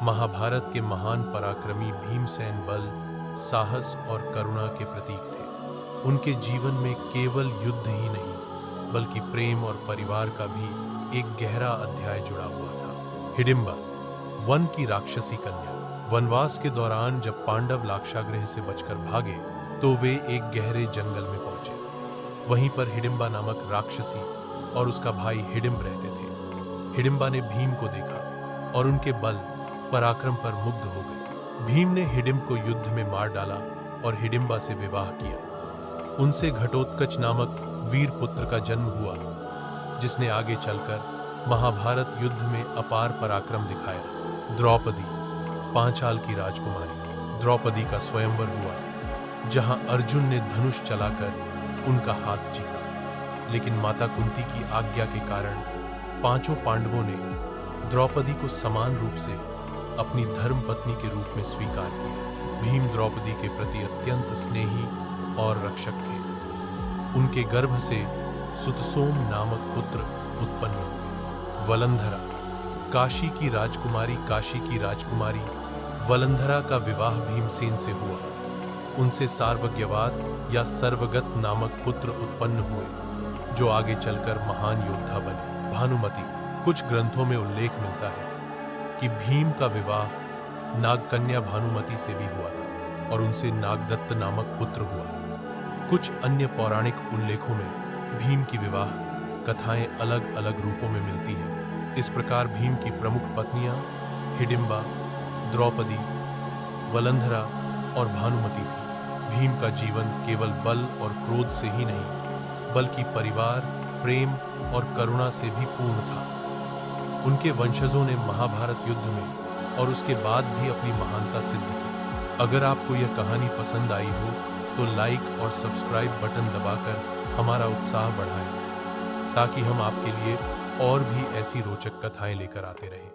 महाभारत के महान पराक्रमी भीमसेन बल, साहस और करुणा के प्रतीक थे। उनके जीवन में केवल युद्ध ही नहीं, बल्कि प्रेम और परिवार का भी एक गहरा अध्याय जुड़ा हुआ था। हिडिंबा, वन की राक्षसी कन्या। वनवास के दौरान जब पांडव लाक्षागृह से बचकर भागे, तो वे एक गहरे जंगल में पहुंचे। वहीं पर हिडिंबा नामक राक्षसी और उसका भाई हिडिंब रहते थे। हिडिंबा ने भीम को देखा और उनके बल, पराक्रम पर मुग्ध हो गए। भीम ने हिडिंब को युद्ध में मार डाला और हिडिंबा से विवाह किया। उनसे घटोत्कच नामक वीर पुत्र का जन्म हुआ, जिसने आगे चलकर महाभारत युद्ध में अपार पराक्रम दिखाया। द्रौपदी, पांचाल की राजकुमारी। द्रौपदी का स्वयंवर हुआ, जहां अर्जुन ने धनुष चलाकर उनका हाथ जीता। लेकिन माता कुंती की आज्ञा के कारण पांचों पांडवों ने द्रौपदी को समान रूप से अपनी धर्मपत्नी के रूप में स्वीकार किया। भीम द्रौपदी के प्रति अत्यंत स्नेही और रक्षक थे। उनके गर्भ से सुतसोम नामक पुत्र उत्पन्न हुए। वलंधरा, काशी की राजकुमारी वलंधरा का विवाह भीमसेन से हुआ। उनसे सार्वज्ञवाद या सर्वगत नामक पुत्र उत्पन्न हुए, जो आगे चलकर महान योद्धा बने। भानुमति, कुछ ग्रंथों में उल्लेख मिलता है कि भीम का विवाह नागकन्या भानुमति से भी हुआ था और उनसे नागदत्त नामक पुत्र हुआ। कुछ अन्य पौराणिक उल्लेखों में भीम की विवाह कथाएं अलग अलग रूपों में मिलती हैं। इस प्रकार भीम की प्रमुख पत्नियां हिडिंबा, द्रौपदी, वलंधरा और भानुमति थी। भीम का जीवन केवल बल और क्रोध से ही नहीं, बल्कि परिवार, प्रेम और करुणा से भी पूर्ण था। उनके वंशजों ने महाभारत युद्ध में और उसके बाद भी अपनी महानता सिद्ध की। अगर आपको यह कहानी पसंद आई हो तो लाइक और सब्सक्राइब बटन दबाकर हमारा उत्साह बढ़ाएं, ताकि हम आपके लिए और भी ऐसी रोचक कथाएं लेकर आते रहें।